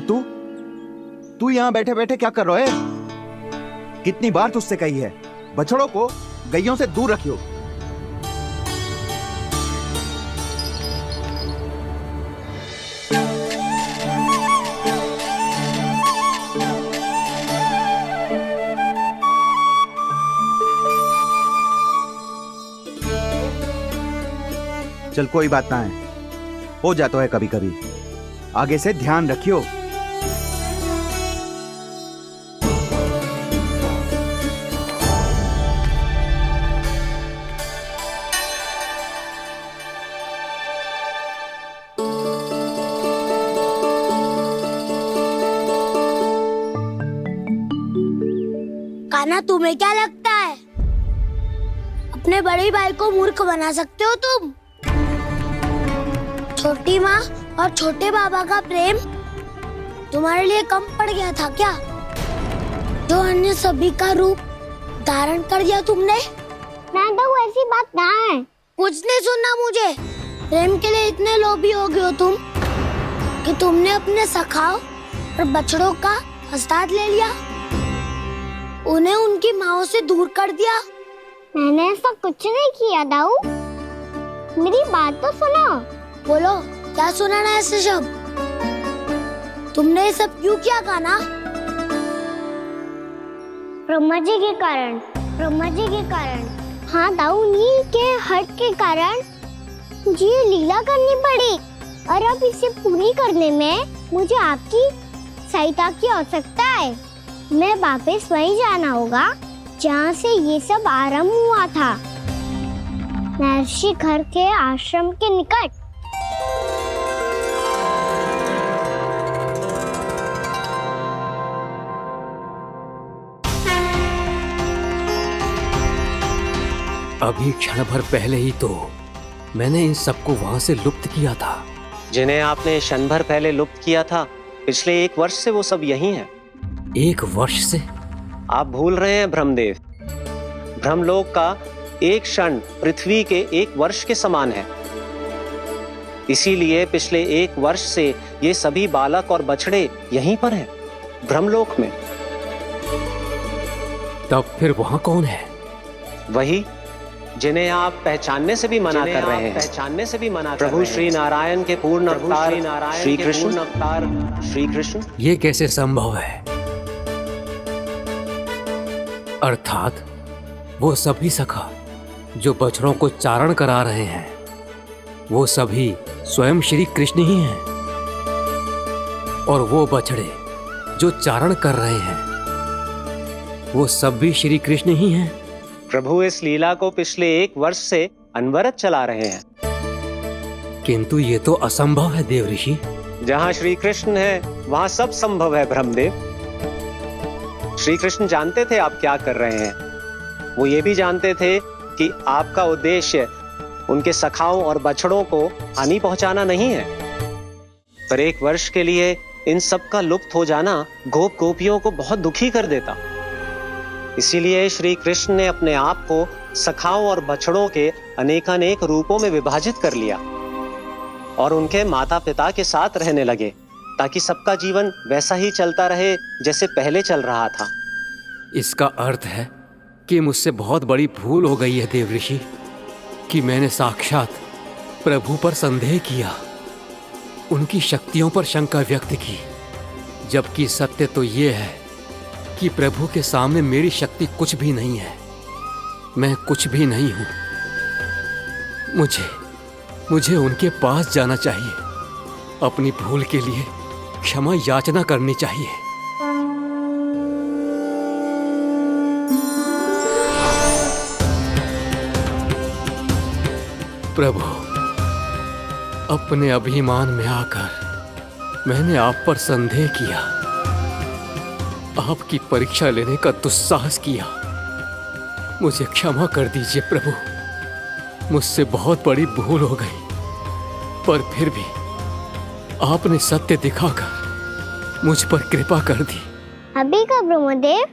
तू यहाँ बैठे बैठे क्या कर रहा है? कितनी बार तुझसे कही है बछड़ों को गैयों से दूर रखियो। चल कोई बात ना है, हो जाता है कभी कभी। आगे से ध्यान रखियो। कान्हा, तुम्हें क्या लगता है अपने बड़े भाई को मूर्ख बना सकते हो तुम? छोटी माँ और छोटे बाबा का प्रेम तुम्हारे लिए कम पड़ गया था क्या? जो अन्य सभी का रूप धारण कर दिया तुमने? नादू, ऐसी बात ना है। कुछ नहीं सुनना मुझे। प्रेम के लिए इतने लोभी हो गए हो तुम कि तुमने अपने सखाओ और बछड़ों का हस्ताक्षर ले लिया, उन्हें उनकी माँओं से दूर कर दिया। मैंने ऐसा कुछ नहीं किया दाऊ, मेरी बात तो सुनो। बोलो, क्या सुनाना है ऐसे शब्द? तुमने ये सब क्यों किया कान्हा? ब्रह्मा जी के कारण। हाँ दाऊ, नील के हट के कारण मुझे लीला करनी पड़ी, और अब इसे पूरी करने में मुझे आपकी सहायता की आवश्यकता है। मैं वापस वहीं जाना होगा जहाँ से ये सब आरंभ हुआ था, महर्षि घर के आश्रम के निकट। अभी क्षण भर पहले ही तो मैंने इन सबको वहां से लुप्त किया था। जिन्हें आपने क्षण भर पहले लुप्त किया था, पिछले 1 वर्ष से वो सब यही हैं। 1 वर्ष से? आप भूल रहे हैं ब्रह्मदेव। ब्रह्मलोक का एक क्षण पृथ्वी के 1 वर्ष के समान है। इसीलिए पिछले 1 वर्ष से ये सभी बालक और बछड़े यहीं पर हैं, ब्रह्मलोक में। तब फिर वहां कौन है? वही जिन्हें आप पहचानने से भी मना कर रहे हैं। प्रभु श्री नारायण के पूर्ण अवतार श्री कृष्ण। ये कैसे संभव है? अर्थात वो सभी सखा जो बछड़ों को चारण करा रहे हैं, वो सभी स्वयं श्री कृष्ण ही हैं, और वो बछड़े जो चारण कर रहे हैं, वो सब भी श्री कृष्ण ही हैं। प्रभु इस लीला को पिछले 1 वर्ष से अनवरत चला रहे हैं। किंतु ये तो असंभव है देव ऋषि। जहाँ श्री कृष्ण है वहाँ सब संभव है ब्रह्मदेव। श्री कृष्ण जानते थे आप क्या कर रहे हैं। वो ये भी जानते थे कि आपका उद्देश्य उनके सखाओं और बछड़ों को हानि पहुंचाना नहीं है, पर 1 वर्ष के लिए इन सब का लुप्त हो जाना गोप गोपियों को बहुत दुखी कर देता। इसीलिए श्री कृष्ण ने अपने आप को सखाओं और बछड़ों के अनेकानेक रूपों में विभाजित कर लिया और उनके माता पिता के साथ रहने लगे, ताकि सबका जीवन वैसा ही चलता रहे जैसे पहले चल रहा था। इसका अर्थ है कि मुझसे बहुत बड़ी भूल हो गई है देव ऋषि, कि मैंने साक्षात प्रभु पर संदेह किया, उनकी शक्तियों पर शंका व्यक्त की, जबकि सत्य तो ये है कि प्रभु के सामने मेरी शक्ति कुछ भी नहीं है। मैं कुछ भी नहीं हूं। मुझे उनके पास जाना चाहिए, अपनी भूल के लिए क्षमा याचना करनी चाहिए। प्रभु, अपने अभिमान में आकर मैंने आप पर संदेह किया, आपकी परीक्षा लेने का दुस्साहस किया, मुझे क्षमा कर दीजिए प्रभु। मुझसे बहुत बड़ी भूल हो गई, पर फिर भी आपने सत्य दिखाकर मुझ पर कृपा कर दी। अभी का ब्रह्मदेव,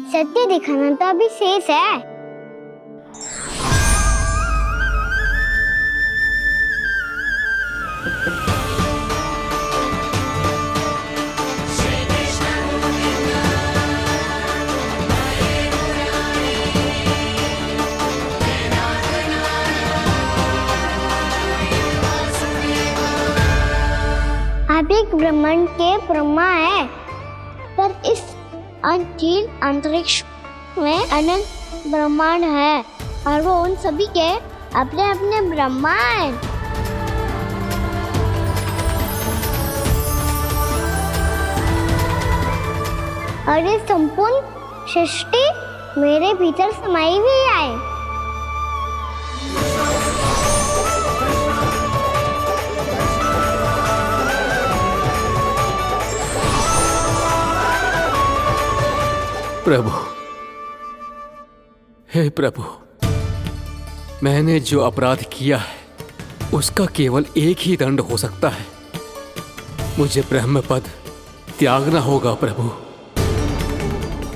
सत्य दिखाना तो अभी शेष है। आप एक ब्रह्मांड के ब्रह्मा है, पर इस अनंत अंतरिक्ष में अनंत ब्रह्मांड है और वो उन सभी के अपने अपने ब्रह्मा हैं। और ये संपूर्ण सृष्टि मेरे भीतर समाई हुई है। प्रभु, हे प्रभु, मैंने जो अपराध किया है उसका केवल एक ही दंड हो सकता है। मुझे ब्रह्म पद त्यागना होगा प्रभु।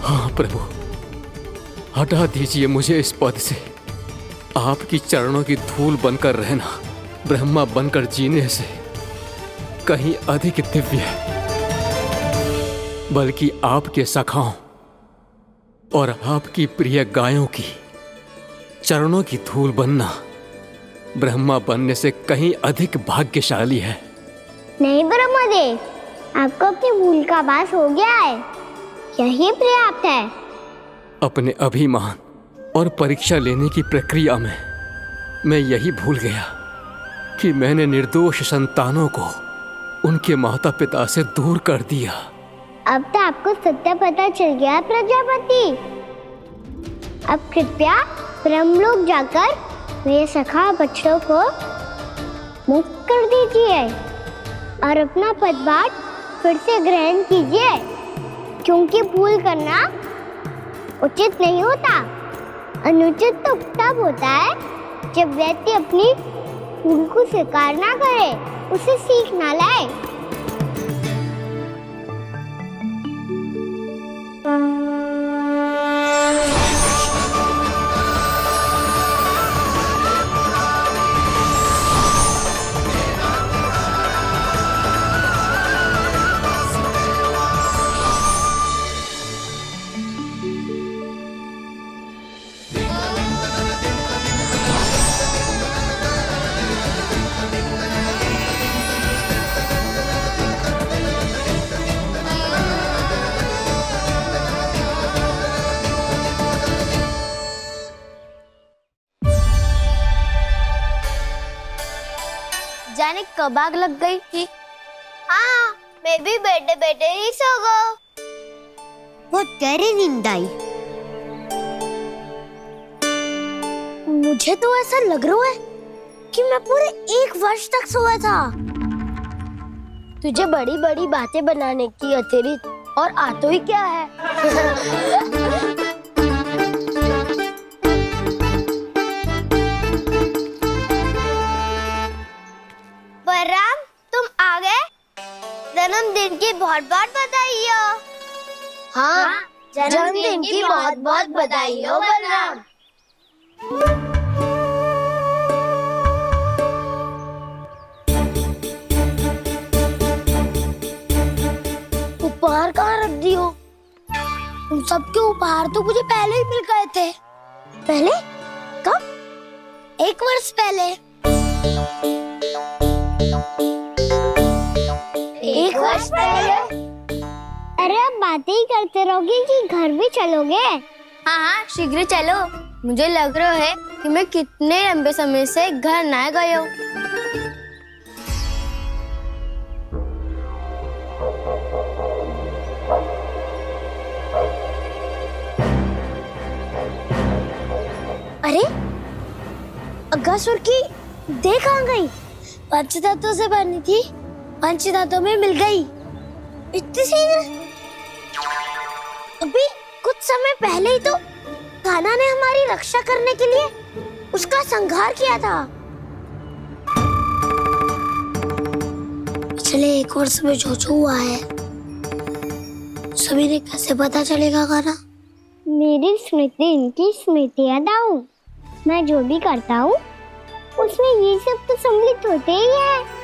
हाँ प्रभु, हटा दीजिए मुझे इस पद से। आपकी चरणों की धूल बनकर रहना ब्रह्मा बनकर जीने से कहीं अधिक दिव्य है। बल्कि आपके सखाओं और आपकी प्रिय गायों की चरणों की धूल बनना ब्रह्मा बनने से कहीं अधिक भाग्यशाली है। नहीं ब्रह्मदेव, आपको अपनी भूल का आभास हो गया है, यही पर्याप्त है। अपने अभिमान और परीक्षा लेने की प्रक्रिया में मैं यही भूल गया कि मैंने निर्दोष संतानों को उनके माता पिता से दूर कर दिया। अब तो आपको सत्य पता चल गया प्रजापति। अब कृपया ब्रह्मलोक जाकर मेरे सखा बच्चों को मुक्त कर दीजिए और अपना पदभार फिर से ग्रहण कीजिए, क्योंकि भूल करना उचित नहीं होता। अनुचित तो तब होता है जब व्यक्ति अपनी भूल को स्वीकार ना करे, उसे सीख ना लाए। जाने कब आग लग गई थी। हाँ, मैं भी बैठे बैठे ही सो गया। बहुत गहरी नींद आई। मुझे तो ऐसा लग रहा है कि मैं पूरे 1 वर्ष तक सोया था। तुझे बड़ी बड़ी बातें बनाने की अतिरिक्त और आता ही क्या है। बलराम, तुम आ गए? जन्मदिन की बहुत बहुत बधाई हो। हाँ, जन्मदिन की बहुत बहुत बधाई हो बलराम। उपहार कहाँ रख दी हो? तुम सबके उपहार तो मुझे पहले ही मिल गए थे। पहले? कब? 1 वर्ष पहले। 1 वर्ष पहले? अरे अब बातें ही करते रहोगे कि घर भी चलोगे? हाँ हाँ, शीघ्र चलो। मुझे लग रहा है कि मैं कितने लंबे समय से घर ना गए हूँ। अरे, अगासुर की देह कहाँ गई? पंचतत्वों से बनी थी, पंचतत्वों में मिल गई। इतनी शीघ्र? अभी कुछ समय पहले ही तो कान्हा ने हमारी रक्षा करने के लिए उसका संहार किया था। पिछले 1 वर्ष में जो हुआ है सभी ने कैसे पता चलेगा कान्हा? मेरी स्मृति इनकी स्मृति हूँ। मैं जो भी करता हूँ उसमें ये सब तो सम्मिलित होते ही है।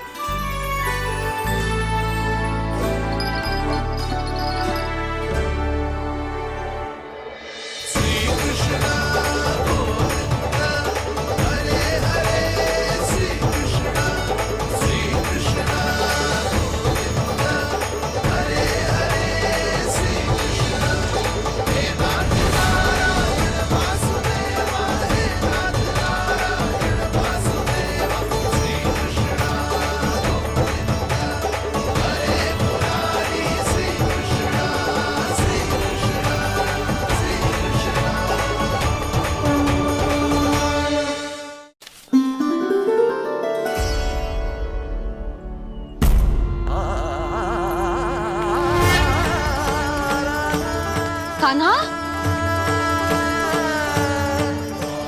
कान्हा,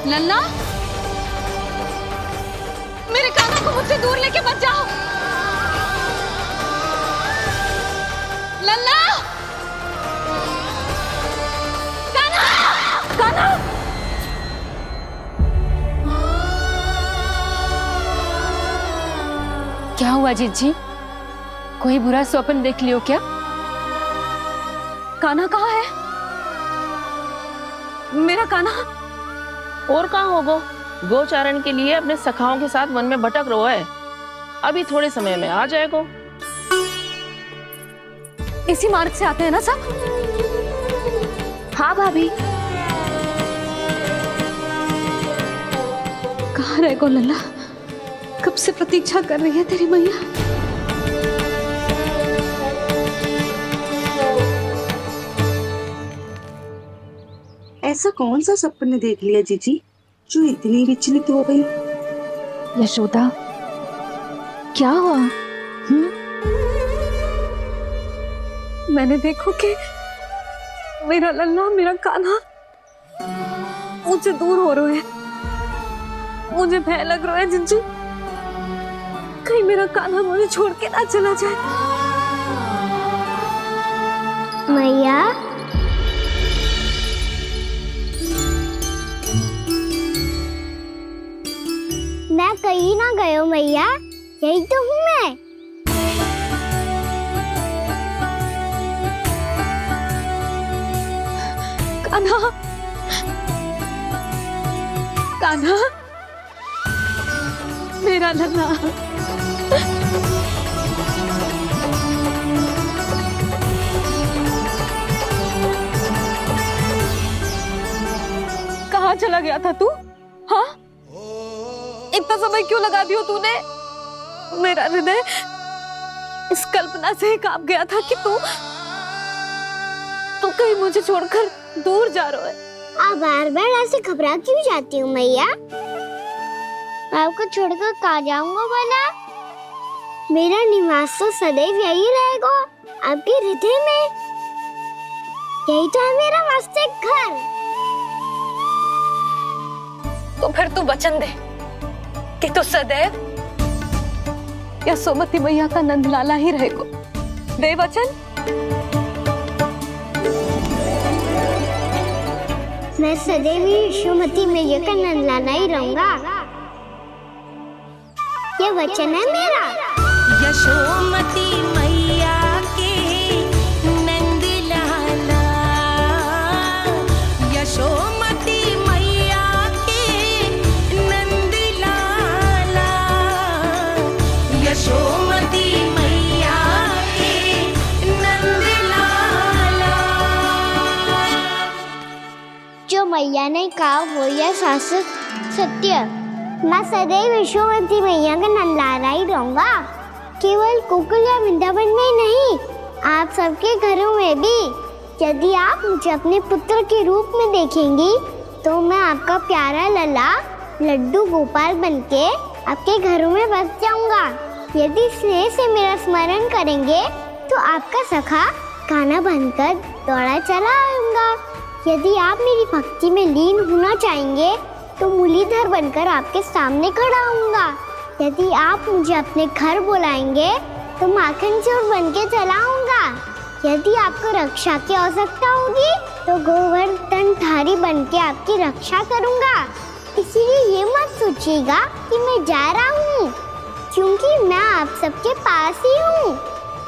लल्ला, मेरे कान्हा को मुझसे दूर लेके मत जाओ। लल्ला, कान्हा, कान्हा। क्या हुआ जीजी? कोई बुरा स्वप्न देख लियो क्या? कान्हा कहाँ है? मेरा कान्हा? और कहाँ होगो? गोचारण के लिए अपने सखाओं के साथ वन में भटक रहा है। अभी थोड़े समय में आ जाएगा। इसी मार्ग से आते हैं ना सब? हाँ भाभी। कहाँ रह गो लल्ला? कब से प्रतीक्षा कर रही है तेरी मैया। ऐसा कौन सा सपने देख लिया जीजी जो इतनी विचलित हो गई? यशोदा, क्या हुआ? मैंने देखो कि मेरा लल्ला, मेरा कान्हा मुझे दूर हो रहे हैं। मुझे भय लग रहा है जिंजू, कहीं मेरा कान्हा मुझे छोड़ के ना चला जाए। मैया, मैं कहीं ना गयो मैया, यही तो हूँ मैं। कान्हा, कान्हा, मेरा लल्ला। कहाँ चला गया था तू? हाँ, इतना समय क्यों लगा दियो तूने? मेरा हृदय इस कल्पना से कांप गया था कि तू कहीं मुझे छोड़कर दूर जा रहा है। आप बार बार ऐसे घबरा क्यों जाती हूँ मैया? आपको छोड़कर कहाँ जाऊंगा भला? मेरा निवास तो सदैव यही रहेगा, आपके हृदय में। यही तो है मेरा वास्तविक घर। तो फिर तू वचन दे कि तू सदैव यशोमती मैया का नंदलाला ही रहेगा। दे वचन। मैं सदैव यशोमती मैया का नंदलाला ही रहूंगा, ये वचन है मेरा। यशोमती मैया के नंदलाला, यशोमती मैया के नंदलाला, यशोमती मैया के नंदलाला। जो मैया ने कहा वो यह शाश्वत सत्य। मैं सदैव यशोमती मैया का नंदलाला ही रहूंगा, केवल गोकुल या वृंदावन में नहीं, आप सबके घरों में भी। यदि आप मुझे अपने पुत्र के रूप में देखेंगी तो मैं आपका प्यारा लल्ला लड्डू गोपाल बनके आपके घरों में बस जाऊंगा। यदि स्नेह से मेरा स्मरण करेंगे तो आपका सखा कान्हा बनकर दौड़ा चला आऊंगा। यदि आप मेरी भक्ति में लीन होना चाहेंगे तो मुरलीधर बनकर आपके सामने खड़ा होऊंगा। यदि आप मुझे अपने घर बुलाएंगे तो माखन चोर बन के चला आऊंगा। यदि आपको रक्षा की आवश्यकता होगी तो गोवर्धनधारी बन के आपकी रक्षा करूंगा। इसीलिए ये मत सोचिएगा कि मैं जा रहा हूँ, क्योंकि मैं आप सबके पास ही हूँ,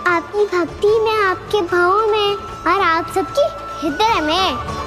आपकी भक्ति में, आपके भाव में और आप सबके हृदय में।